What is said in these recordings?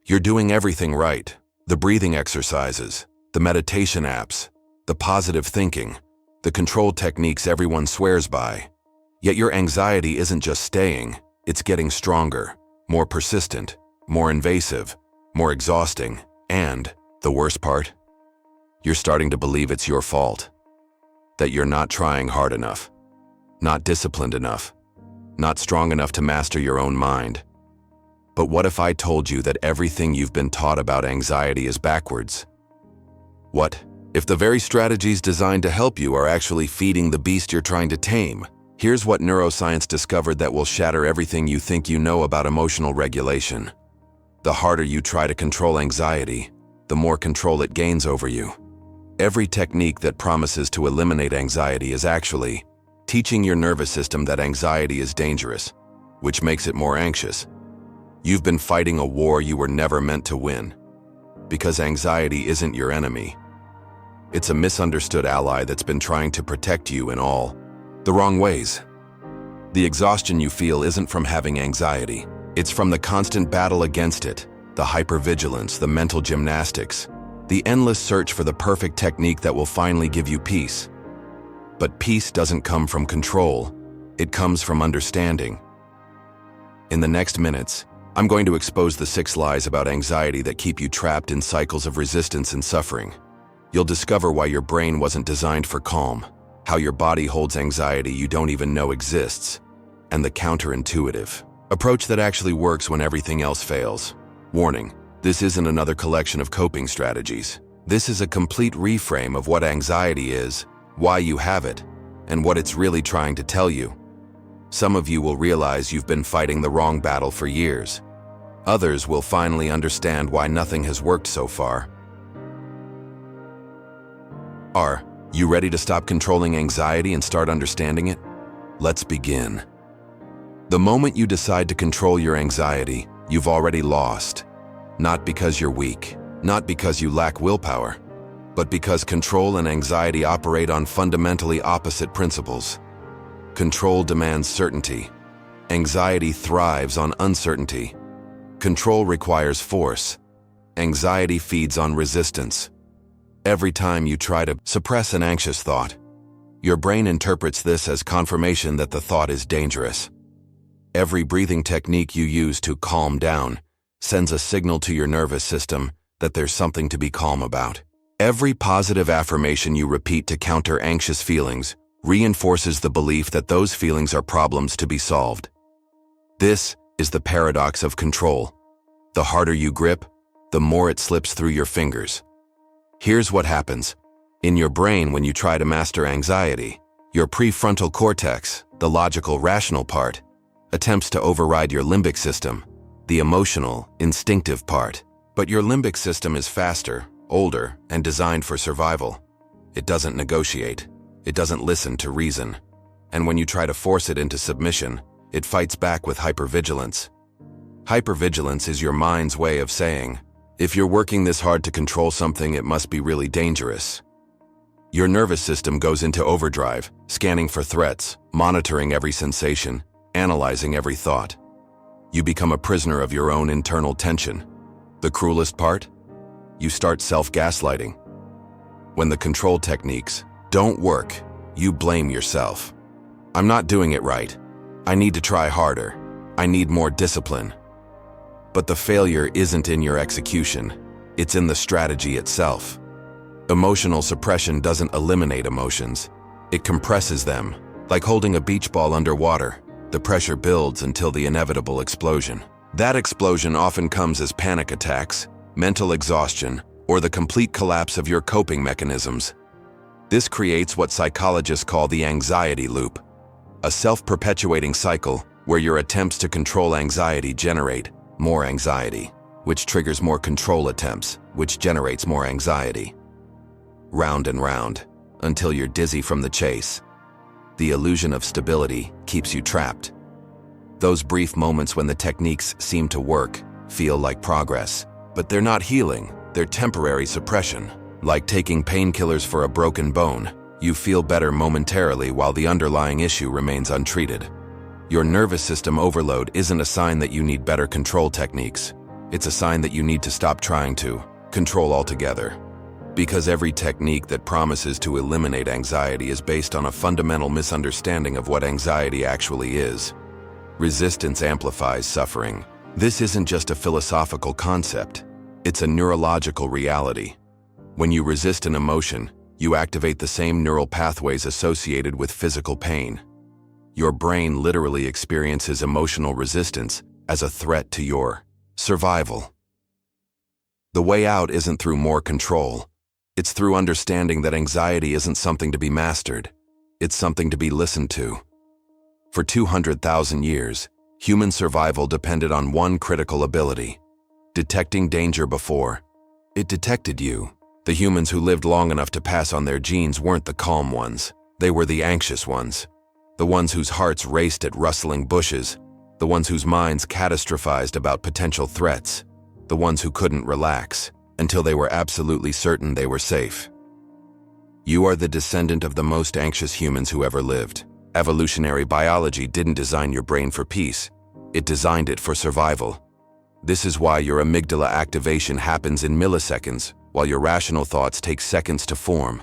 You're doing everything right. The breathing exercises, the meditation apps, the positive thinking, the control techniques everyone swears by. Yet your anxiety isn't just staying, it's getting stronger, more persistent, more invasive, more exhausting, and, the worst part, you're starting to believe it's your fault. That you're not trying hard enough, not disciplined enough, not strong enough to master your own mind. But what if I told you that everything you've been taught about anxiety is backwards? What if the very strategies designed to help you are actually feeding the beast you're trying to tame? Here's what neuroscience discovered that will shatter everything you think you know about emotional regulation. The harder you try to control anxiety, the more control it gains over you. Every technique that promises to eliminate anxiety is actually teaching your nervous system that anxiety is dangerous, which makes it more anxious. You've been fighting a war you were never meant to win, because anxiety isn't your enemy. It's a misunderstood ally that's been trying to protect you in all the wrong ways. The exhaustion you feel isn't from having anxiety. It's from the constant battle against it, the hypervigilance, the mental gymnastics, the endless search for the perfect technique that will finally give you peace. But peace doesn't come from control. It comes from understanding. In the next minutes, I'm going to expose the 6 lies about anxiety that keep you trapped in cycles of resistance and suffering. You'll discover why your brain wasn't designed for calm, how your body holds anxiety you don't even know exists, and the counterintuitive approach that actually works when everything else fails. Warning, this isn't another collection of coping strategies. This is a complete reframe of what anxiety is, why you have it, and what it's really trying to tell you. Some of you will realize you've been fighting the wrong battle for years. Others will finally understand why nothing has worked so far. Are you ready to stop controlling anxiety and start understanding it? Let's begin. The moment you decide to control your anxiety, you've already lost. Not because you're weak, not because you lack willpower, but because control and anxiety operate on fundamentally opposite principles. Control demands certainty. Anxiety thrives on uncertainty. Control requires force. Anxiety feeds on resistance. Every time you try to suppress an anxious thought, your brain interprets this as confirmation that the thought is dangerous. Every breathing technique you use to calm down sends a signal to your nervous system that there's something to be calm about. Every positive affirmation you repeat to counter anxious feelings reinforces the belief that those feelings are problems to be solved. This is the paradox of control. The harder you grip, the more it slips through your fingers. Here's what happens. In your brain, when you try to master anxiety, your prefrontal cortex, the logical, rational part, attempts to override your limbic system, the emotional, instinctive part. But your limbic system is faster, older, and designed for survival. It doesn't negotiate. It doesn't listen to reason. And when you try to force it into submission, it fights back with hypervigilance. Hypervigilance is your mind's way of saying, if you're working this hard to control something, it must be really dangerous. Your nervous system goes into overdrive, scanning for threats, monitoring every sensation, analyzing every thought. You become a prisoner of your own internal tension. The cruelest part? You start self-gaslighting. When the control techniques don't work, you blame yourself. I'm not doing it right. I need to try harder. I need more discipline. But the failure isn't in your execution. It's in the strategy itself. Emotional suppression doesn't eliminate emotions. It compresses them. Like holding a beach ball underwater, the pressure builds until the inevitable explosion. That explosion often comes as panic attacks, mental exhaustion, or the complete collapse of your coping mechanisms. This creates what psychologists call the anxiety loop, a self-perpetuating cycle where your attempts to control anxiety generate more anxiety, which triggers more control attempts, which generates more anxiety. Round and round, until you're dizzy from the chase. The illusion of stability keeps you trapped. Those brief moments when the techniques seem to work feel like progress, but they're not healing, they're temporary suppression. Like taking painkillers for a broken bone, you feel better momentarily while the underlying issue remains untreated. Your nervous system overload isn't a sign that you need better control techniques. It's a sign that you need to stop trying to control altogether. Because every technique that promises to eliminate anxiety is based on a fundamental misunderstanding of what anxiety actually is. Resistance amplifies suffering. This isn't just a philosophical concept. It's a neurological reality. When you resist an emotion, you activate the same neural pathways associated with physical pain. Your brain literally experiences emotional resistance as a threat to your survival. The way out isn't through more control. It's through understanding that anxiety isn't something to be mastered. It's something to be listened to. For 200,000 years, human survival depended on one critical ability: detecting danger before it detected you. The humans who lived long enough to pass on their genes weren't the calm ones. They were the anxious ones. The ones whose hearts raced at rustling bushes. The ones whose minds catastrophized about potential threats. The ones who couldn't relax until they were absolutely certain they were safe. You are the descendant of the most anxious humans who ever lived. Evolutionary biology didn't design your brain for peace. It designed it for survival. This is why your amygdala activation happens in milliseconds, while your rational thoughts take seconds to form.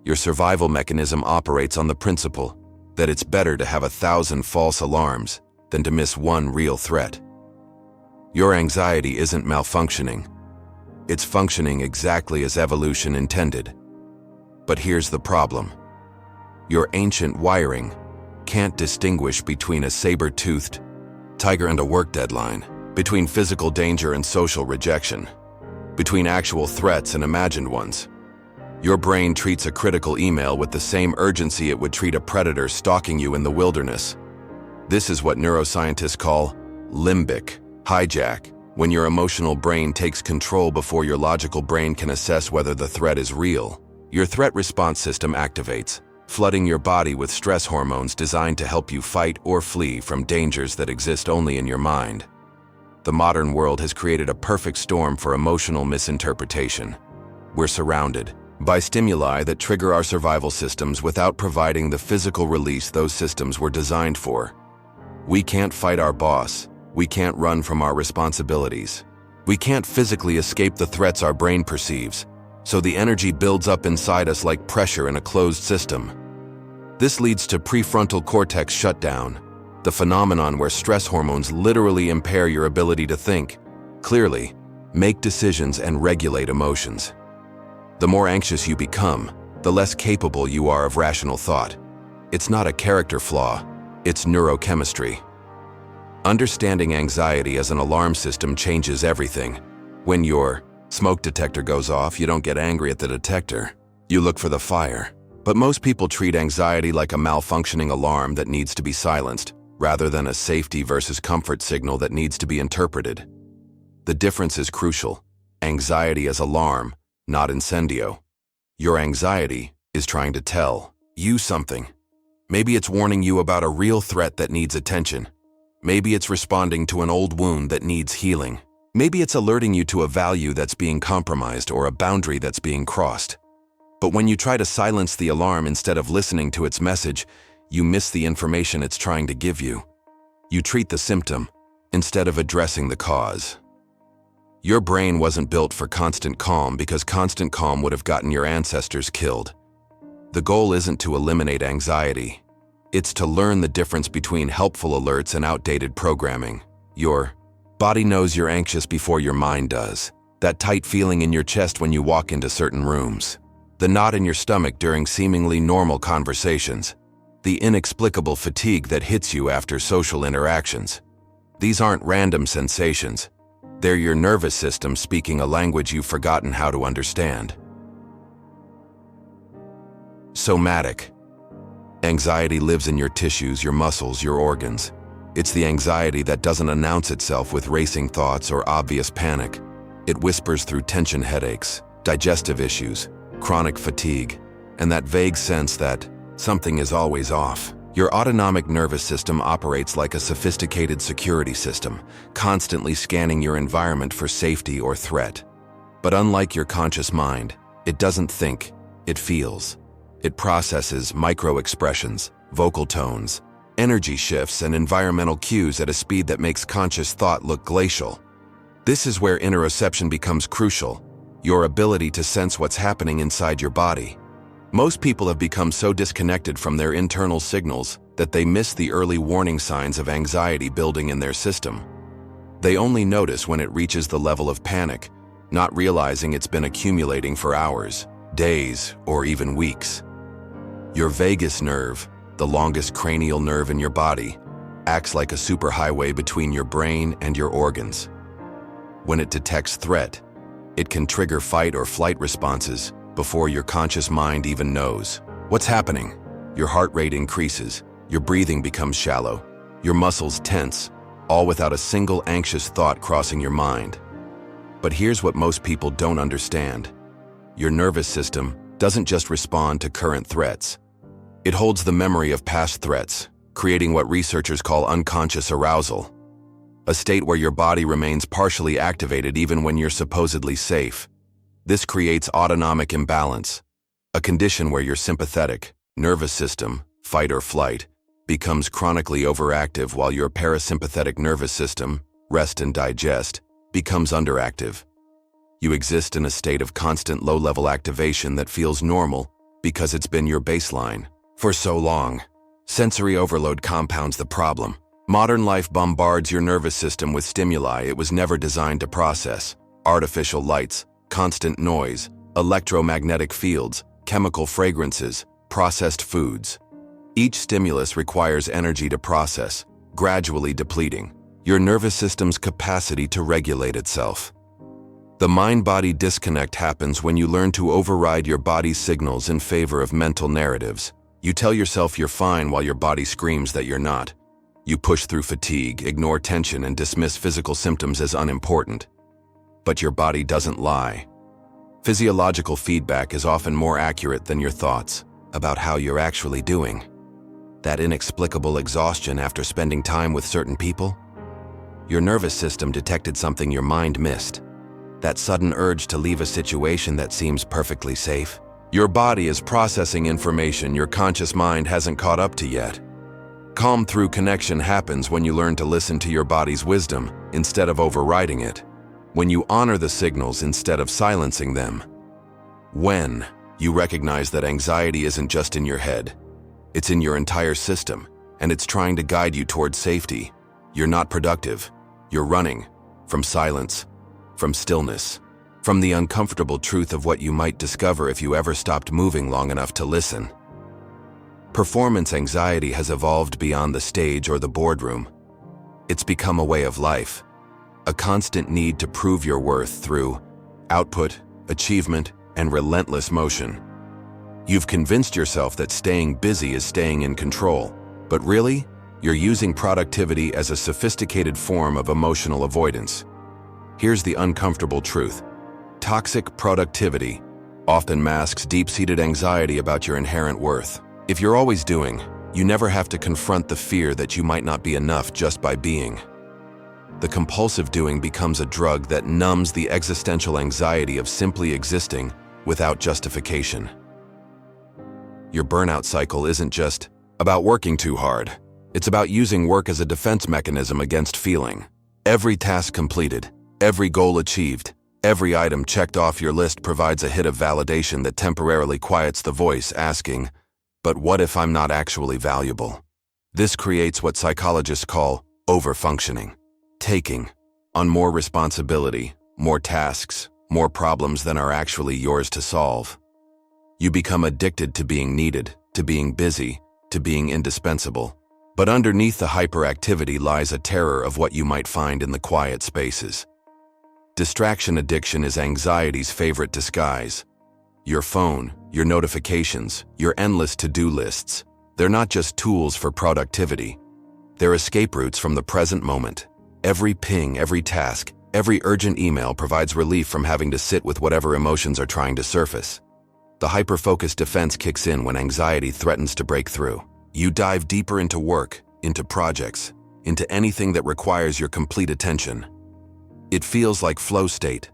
Your survival mechanism operates on the principle that it's better to have 1,000 false alarms than to miss one real threat. Your anxiety isn't malfunctioning. It's functioning exactly as evolution intended. But here's the problem. Your ancient wiring can't distinguish between a saber-toothed tiger and a work deadline, between physical danger and social rejection, between actual threats and imagined ones. Your brain treats a critical email with the same urgency it would treat a predator stalking you in the wilderness. This is what neuroscientists call limbic hijack, when your emotional brain takes control before your logical brain can assess whether the threat is real. Your threat response system activates, flooding your body with stress hormones designed to help you fight or flee from dangers that exist only in your mind. The modern world has created a perfect storm for emotional misinterpretation. We're surrounded by stimuli that trigger our survival systems without providing the physical release those systems were designed for. We can't fight our boss. We can't run from our responsibilities. We can't physically escape the threats our brain perceives, so the energy builds up inside us like pressure in a closed system. This leads to prefrontal cortex shutdown, the phenomenon where stress hormones literally impair your ability to think clearly, make decisions, and regulate emotions. The more anxious you become, the less capable you are of rational thought. It's not a character flaw, it's neurochemistry. Understanding anxiety as an alarm system changes everything. When your smoke detector goes off, you don't get angry at the detector. You look for the fire. But most people treat anxiety like a malfunctioning alarm that needs to be silenced, rather than a safety versus comfort signal that needs to be interpreted. The difference is crucial. Anxiety is alarm, not incendio. Your anxiety is trying to tell you something. Maybe it's warning you about a real threat that needs attention. Maybe it's responding to an old wound that needs healing. Maybe it's alerting you to a value that's being compromised or a boundary that's being crossed. But when you try to silence the alarm instead of listening to its message, you miss the information it's trying to give you. You treat the symptom instead of addressing the cause. Your brain wasn't built for constant calm because constant calm would have gotten your ancestors killed. The goal isn't to eliminate anxiety. It's to learn the difference between helpful alerts and outdated programming. Your body knows you're anxious before your mind does. That tight feeling in your chest when you walk into certain rooms. The knot in your stomach during seemingly normal conversations. The inexplicable fatigue that hits you after social interactions. These aren't random sensations. They're your nervous system speaking a language you've forgotten how to understand. Somatic. Anxiety lives in your tissues, your muscles, your organs. It's the anxiety that doesn't announce itself with racing thoughts or obvious panic. It whispers through tension headaches, digestive issues, chronic fatigue, and that vague sense that something is always off. Your autonomic nervous system operates like a sophisticated security system, constantly scanning your environment for safety or threat. But unlike your conscious mind, it doesn't think, it feels. It processes micro-expressions, vocal tones, energy shifts, and environmental cues at a speed that makes conscious thought look glacial. This is where interoception becomes crucial, your ability to sense what's happening inside your body. Most people have become so disconnected from their internal signals that they miss the early warning signs of anxiety building in their system. They only notice when it reaches the level of panic, not realizing it's been accumulating for hours, days, or even weeks. Your vagus nerve, the longest cranial nerve in your body, acts like a superhighway between your brain and your organs. When it detects threat, it can trigger fight or flight responses before your conscious mind even knows what's happening. Your heart rate increases, your breathing becomes shallow, your muscles tense, all without a single anxious thought crossing your mind. But here's what most people don't understand. Your nervous system doesn't just respond to current threats. It holds the memory of past threats, creating what researchers call unconscious arousal, a state where your body remains partially activated even when you're supposedly safe. This creates autonomic imbalance, a condition where your sympathetic nervous system, fight or flight, becomes chronically overactive while your parasympathetic nervous system, rest and digest, becomes underactive. You exist in a state of constant low-level activation that feels normal because it's been your baseline for so long. Sensory overload compounds the problem. Modern life bombards your nervous system with stimuli it was never designed to process: artificial lights, constant noise, electromagnetic fields, chemical fragrances, processed foods. Each stimulus requires energy to process, gradually depleting your nervous system's capacity to regulate itself. The mind-body disconnect happens when you learn to override your body's signals in favor of mental narratives. You tell yourself you're fine while your body screams that you're not. You push through fatigue, ignore tension, and dismiss physical symptoms as unimportant. But your body doesn't lie. Physiological feedback is often more accurate than your thoughts about how you're actually doing. That inexplicable exhaustion after spending time with certain people? Your nervous system detected something your mind missed. That sudden urge to leave a situation that seems perfectly safe. Your body is processing information your conscious mind hasn't caught up to yet. Calm through connection happens when you learn to listen to your body's wisdom instead of overriding it. When you honor the signals instead of silencing them. When you recognize that anxiety isn't just in your head, it's in your entire system, and it's trying to guide you toward safety. You're not productive. You're running from silence, from stillness, from the uncomfortable truth of what you might discover if you ever stopped moving long enough to listen. Performance anxiety has evolved beyond the stage or the boardroom. It's become a way of life, a constant need to prove your worth through output, achievement, and relentless motion. You've convinced yourself that staying busy is staying in control, but really, you're using productivity as a sophisticated form of emotional avoidance. Here's the uncomfortable truth. Toxic productivity often masks deep-seated anxiety about your inherent worth. If you're always doing, you never have to confront the fear that you might not be enough just by being. The compulsive doing becomes a drug that numbs the existential anxiety of simply existing without justification. Your burnout cycle isn't just about working too hard. It's about using work as a defense mechanism against feeling. Every task completed, every goal achieved, every item checked off your list provides a hit of validation that temporarily quiets the voice asking, "But what if I'm not actually valuable?" This creates what psychologists call overfunctioning, taking on more responsibility, more tasks, more problems than are actually yours to solve. You become addicted to being needed, to being busy, to being indispensable. But underneath the hyperactivity lies a terror of what you might find in the quiet spaces. Distraction addiction is anxiety's favorite disguise. Your phone, your notifications, your endless to-do lists, they're not just tools for productivity. They're escape routes from the present moment. Every ping, every task, every urgent email provides relief from having to sit with whatever emotions are trying to surface. The hyper-focused defense kicks in when anxiety threatens to break through. You dive deeper into work, into projects, into anything that requires your complete attention. It feels like flow state,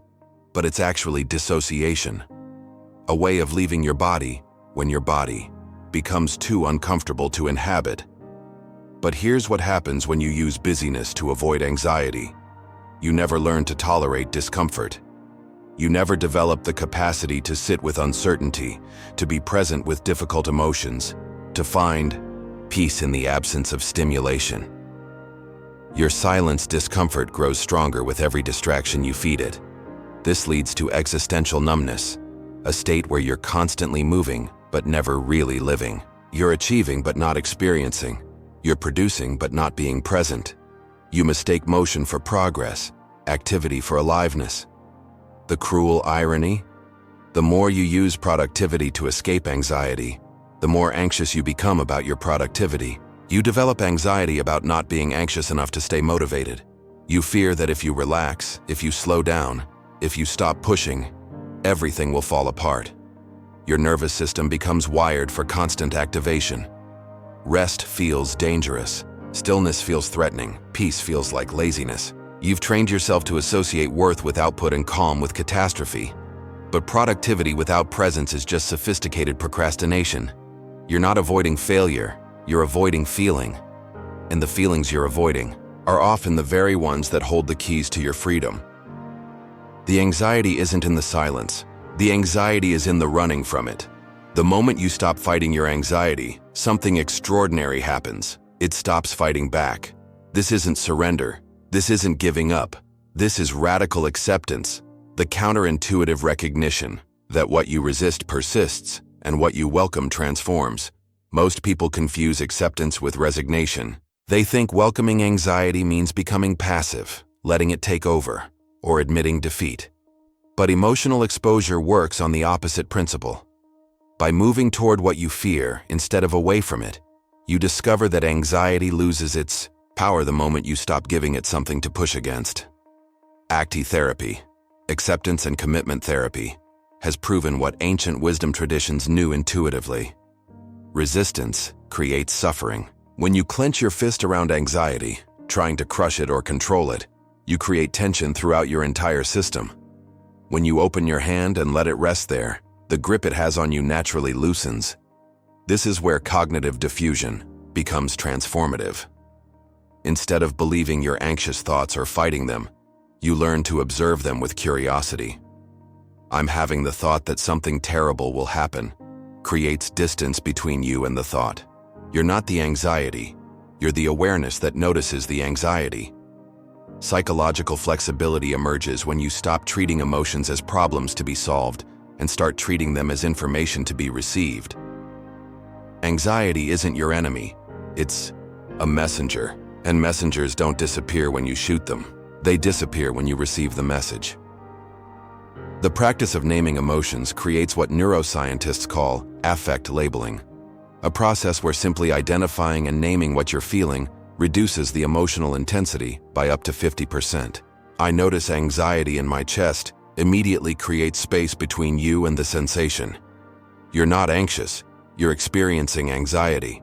but it's actually dissociation. A way of leaving your body when your body becomes too uncomfortable to inhabit. But here's what happens when you use busyness to avoid anxiety. You never learn to tolerate discomfort. You never develop the capacity to sit with uncertainty, to be present with difficult emotions, to find peace in the absence of stimulation. Your silence discomfort grows stronger with every distraction you feed it. This leads to existential numbness, a state where you're constantly moving but never really living. You're achieving but not experiencing. You're producing but not being present. You mistake motion for progress, activity for aliveness. The cruel irony? The more you use productivity to escape anxiety, the more anxious you become about your productivity. You develop anxiety about not being anxious enough to stay motivated. You fear that if you relax, if you slow down, if you stop pushing, everything will fall apart. Your nervous system becomes wired for constant activation. Rest feels dangerous. Stillness feels threatening. Peace feels like laziness. You've trained yourself to associate worth with output and calm with catastrophe. But productivity without presence is just sophisticated procrastination. You're not avoiding failure, you're avoiding feeling. And the feelings you're avoiding are often the very ones that hold the keys to your freedom. The anxiety isn't in the silence. The anxiety is in the running from it. The moment you stop fighting your anxiety, something extraordinary happens. It stops fighting back. This isn't surrender. This isn't giving up. This is radical acceptance, the counterintuitive recognition that what you resist persists and what you welcome transforms. Most people confuse acceptance with resignation. They think welcoming anxiety means becoming passive, letting it take over, or admitting defeat. But emotional exposure works on the opposite principle. By moving toward what you fear instead of away from it, you discover that anxiety loses its power the moment you stop giving it something to push against. Acti therapy, acceptance and commitment therapy, has proven what ancient wisdom traditions knew intuitively. Resistance creates suffering. When you clench your fist around anxiety, trying to crush it or control it, you create tension throughout your entire system. When you open your hand and let it rest there, the grip it has on you naturally loosens. This is where cognitive diffusion becomes transformative. Instead of believing your anxious thoughts or fighting them, you learn to observe them with curiosity. I'm having the thought that something terrible will happen creates distance between you and the thought. You're not the anxiety. You're the awareness that notices the anxiety. Psychological flexibility emerges when you stop treating emotions as problems to be solved and start treating them as information to be received. Anxiety isn't your enemy. It's a messenger. And messengers don't disappear when you shoot them. They disappear when you receive the message. The practice of naming emotions creates what neuroscientists call affect labeling, a process where simply identifying and naming what you're feeling reduces the emotional intensity by up to 50%. I notice anxiety in my chest immediately creates space between you and the sensation. You're not anxious, you're experiencing anxiety.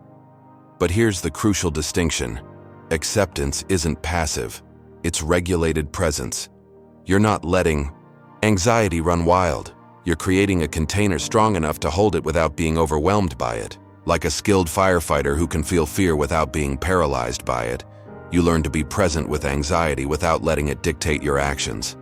But here's the crucial distinction. Acceptance isn't passive, it's regulated presence. You're not letting anxiety run wild. You're creating a container strong enough to hold it without being overwhelmed by it. Like a skilled firefighter who can feel fear without being paralyzed by it, you learn to be present with anxiety without letting it dictate your actions.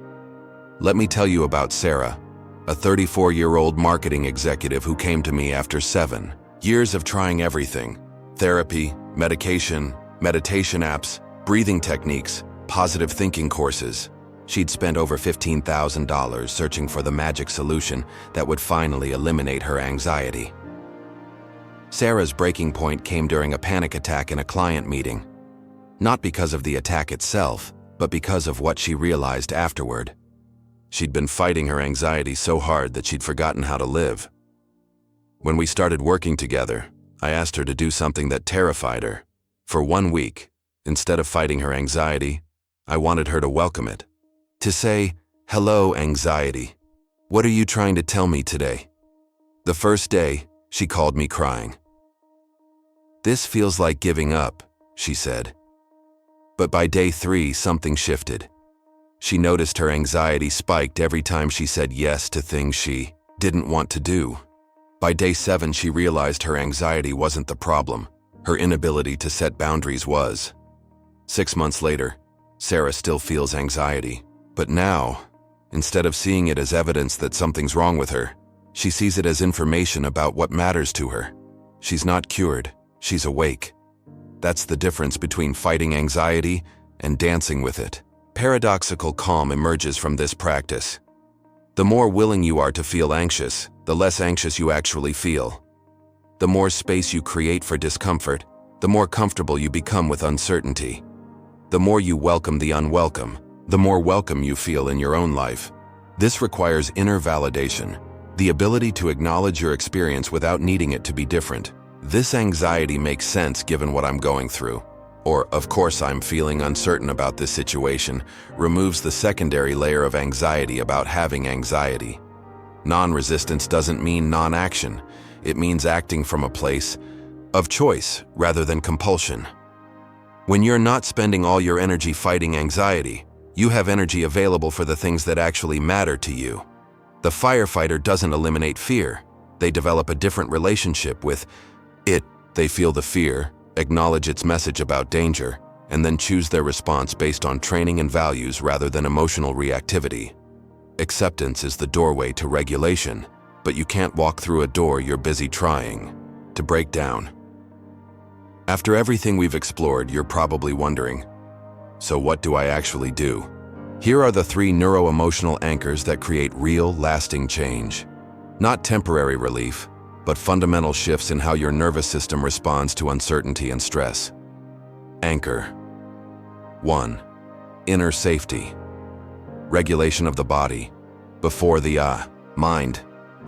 Let me tell you about Sarah, a 34-year-old marketing executive who came to me after 7 years of trying everything: therapy, medication, meditation apps, breathing techniques, positive thinking courses. She'd spent over $15,000 searching for the magic solution that would finally eliminate her anxiety. Sarah's breaking point came during a panic attack in a client meeting. Not because of the attack itself, but because of what she realized afterward. She'd been fighting her anxiety so hard that she'd forgotten how to live. When we started working together, I asked her to do something that terrified her. For 1 week, instead of fighting her anxiety, I wanted her to welcome it. To say, "Hello, anxiety. What are you trying to tell me today?" The first day, she called me crying. "This feels like giving up," she said. But by day 3, something shifted. She noticed her anxiety spiked every time she said yes to things she didn't want to do. By day 7, she realized her anxiety wasn't the problem. Her inability to set boundaries was. 6 months later, Sarah still feels anxiety, but now, instead of seeing it as evidence that something's wrong with her, she sees it as information about what matters to her. She's not cured, she's awake. That's the difference between fighting anxiety and dancing with it. Paradoxical calm emerges from this practice. The more willing you are to feel anxious, the less anxious you actually feel. The more space you create for discomfort, the more comfortable you become with uncertainty. The more you welcome the unwelcome, the more welcome you feel in your own life. This requires inner validation, the ability to acknowledge your experience without needing it to be different. This anxiety makes sense given what I'm going through. Or, of course I'm feeling uncertain about this situation, removes the secondary layer of anxiety about having anxiety. Non-resistance doesn't mean non-action. It means acting from a place of choice rather than compulsion. When you're not spending all your energy fighting anxiety, you have energy available for the things that actually matter to you. The firefighter doesn't eliminate fear. They develop a different relationship with it. They feel the fear, acknowledge its message about danger, and then choose their response based on training and values rather than emotional reactivity. Acceptance is the doorway to regulation, but you can't walk through a door you're busy trying to break down. After everything we've explored, you're probably wondering, so what do I actually do? Here are the 3 neuro-emotional anchors that create real, lasting change. Not temporary relief, but fundamental shifts in how your nervous system responds to uncertainty and stress. Anchor 1. Inner safety. Regulation of the body. Before the mind.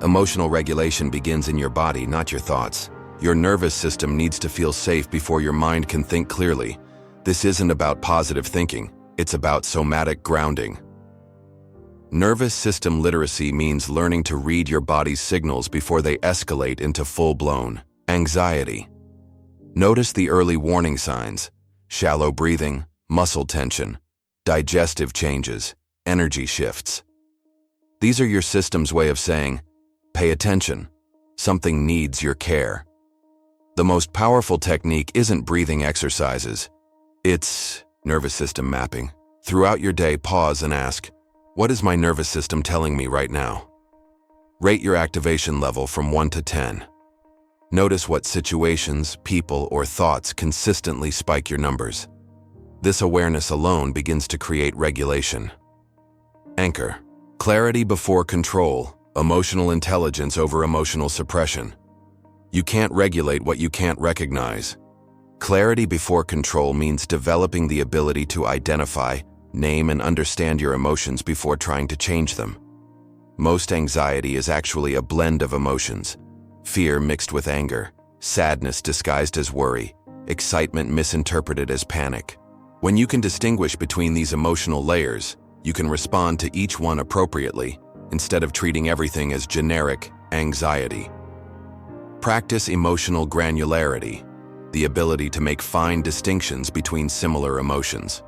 Emotional regulation begins in your body, not your thoughts. Your nervous system needs to feel safe before your mind can think clearly. This isn't about positive thinking, it's about somatic grounding. Nervous system literacy means learning to read your body's signals before they escalate into full-blown anxiety. Notice the early warning signs: shallow breathing, muscle tension, digestive changes, energy shifts. These are your system's way of saying, pay attention, something needs your care. The most powerful technique isn't breathing exercises, it's nervous system mapping. Throughout your day, pause and ask, what is my nervous system telling me right now? Rate your activation level from 1 to 10. Notice what situations, people, or thoughts consistently spike your numbers. This awareness alone begins to create regulation. Anchor. Clarity before control, emotional intelligence over emotional suppression. You can't regulate what you can't recognize. Clarity before control means developing the ability to identify, name, and understand your emotions before trying to change them. Most anxiety is actually a blend of emotions: fear mixed with anger, sadness disguised as worry, excitement misinterpreted as panic. When you can distinguish between these emotional layers, you can respond to each one appropriately, instead of treating everything as generic anxiety. Practice emotional granularity, the ability to make fine distinctions between similar emotions.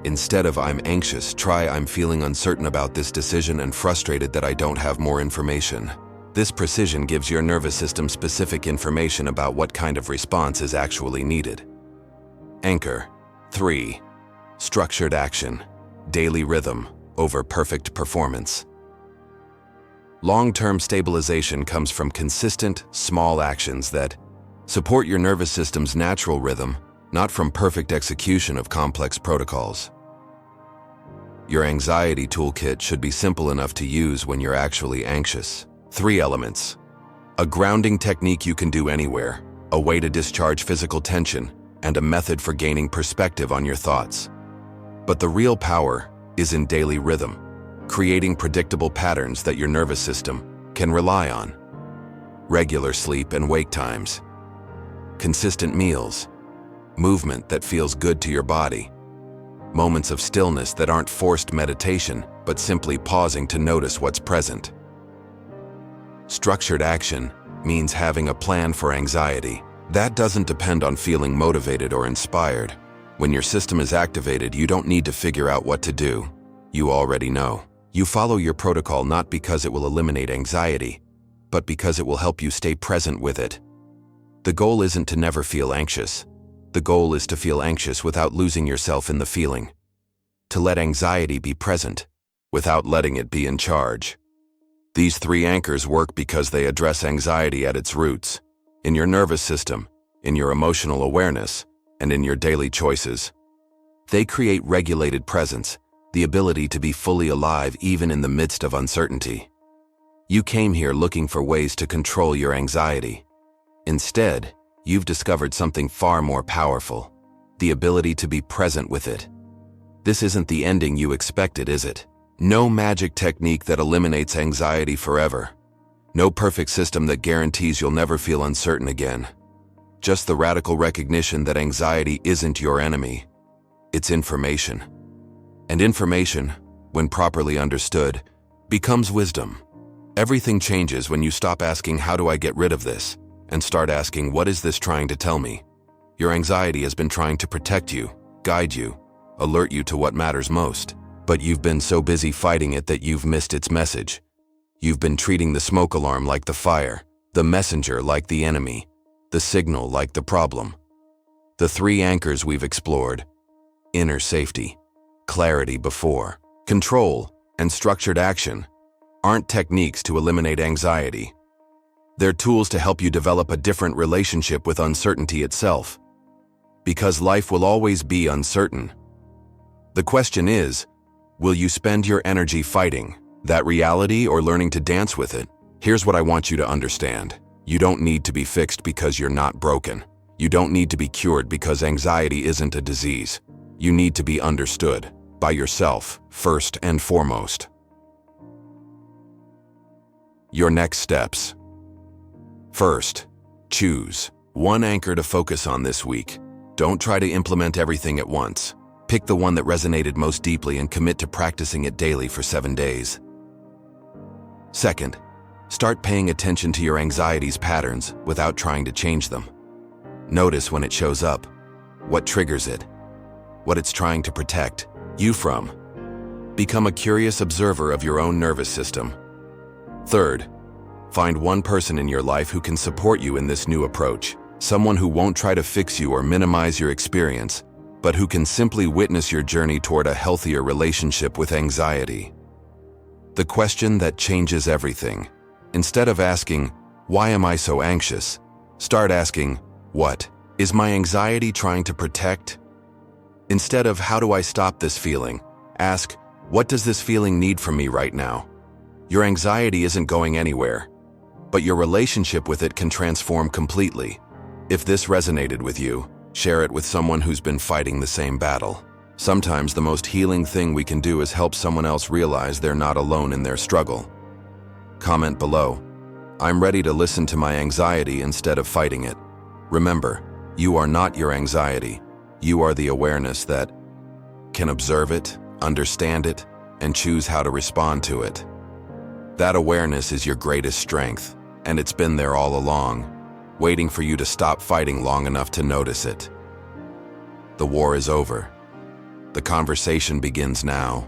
Instead of I'm anxious, try I'm feeling uncertain about this decision and frustrated that I don't have more information. This precision gives your nervous system specific information about what kind of response is actually needed. Anchor 3. Structured action. Daily rhythm over perfect performance. Long-term stabilization comes from consistent, small actions that support your nervous system's natural rhythm, not from perfect execution of complex protocols. Your anxiety toolkit should be simple enough to use when you're actually anxious. 3 elements. A grounding technique you can do anywhere, a way to discharge physical tension, and a method for gaining perspective on your thoughts. But the real power is in daily rhythm, creating predictable patterns that your nervous system can rely on. Regular sleep and wake times. Consistent meals. Movement that feels good to your body. Moments of stillness that aren't forced meditation, but simply pausing to notice what's present. Structured action means having a plan for anxiety. That doesn't depend on feeling motivated or inspired. When your system is activated, you don't need to figure out what to do. You already know. You follow your protocol not because it will eliminate anxiety, but because it will help you stay present with it. The goal isn't to never feel anxious. The goal is to feel anxious without losing yourself in the feeling. to let anxiety be present, without letting it be in charge. These 3 anchors work because they address anxiety at its roots, in your nervous system, in your emotional awareness, and in your daily choices. They create regulated presence, the ability to be fully alive even in the midst of uncertainty. You came here looking for ways to control your anxiety. Instead, you've discovered something far more powerful, the ability to be present with it. This isn't the ending you expected, is it? No magic technique that eliminates anxiety forever. No perfect system that guarantees you'll never feel uncertain again. Just the radical recognition that anxiety isn't your enemy. It's information. And information, when properly understood, becomes wisdom. Everything changes when you stop asking, "How do I get rid of this?" and start asking, "What is this trying to tell me?" Your anxiety has been trying to protect you, guide you, alert you to what matters most. But you've been so busy fighting it that you've missed its message. You've been treating the smoke alarm like the fire, the messenger like the enemy, the signal like the problem. The 3 anchors we've explored: inner safety, clarity before, control, and structured action, aren't techniques to eliminate anxiety. They're tools to help you develop a different relationship with uncertainty itself. Because life will always be uncertain. The question is, will you spend your energy fighting that reality or learning to dance with it? Here's what I want you to understand. You don't need to be fixed because you're not broken. You don't need to be cured because anxiety isn't a disease. You need to be understood by yourself, first and foremost. Your next steps. First, choose one anchor to focus on this week. Don't try to implement everything at once. Pick the one that resonated most deeply and commit to practicing it daily for 7 days. Second, start paying attention to your anxiety's patterns without trying to change them. Notice when it shows up, what triggers it, what it's trying to protect you from. Become a curious observer of your own nervous system. Third, find one person in your life who can support you in this new approach. Someone who won't try to fix you or minimize your experience, but who can simply witness your journey toward a healthier relationship with anxiety. The question that changes everything. Instead of asking, "Why am I so anxious?" start asking, "What is my anxiety trying to protect?" Instead of, "How do I stop this feeling?" ask, "What does this feeling need from me right now?" Your anxiety isn't going anywhere, but your relationship with it can transform completely. If this resonated with you, share it with someone who's been fighting the same battle. Sometimes the most healing thing we can do is help someone else realize they're not alone in their struggle. Comment below, "I'm ready to listen to my anxiety instead of fighting it." Remember, you are not your anxiety. You are the awareness that can observe it, understand it, and choose how to respond to it. That awareness is your greatest strength, and it's been there all along, waiting for you to stop fighting long enough to notice it. The war is over. The conversation begins now.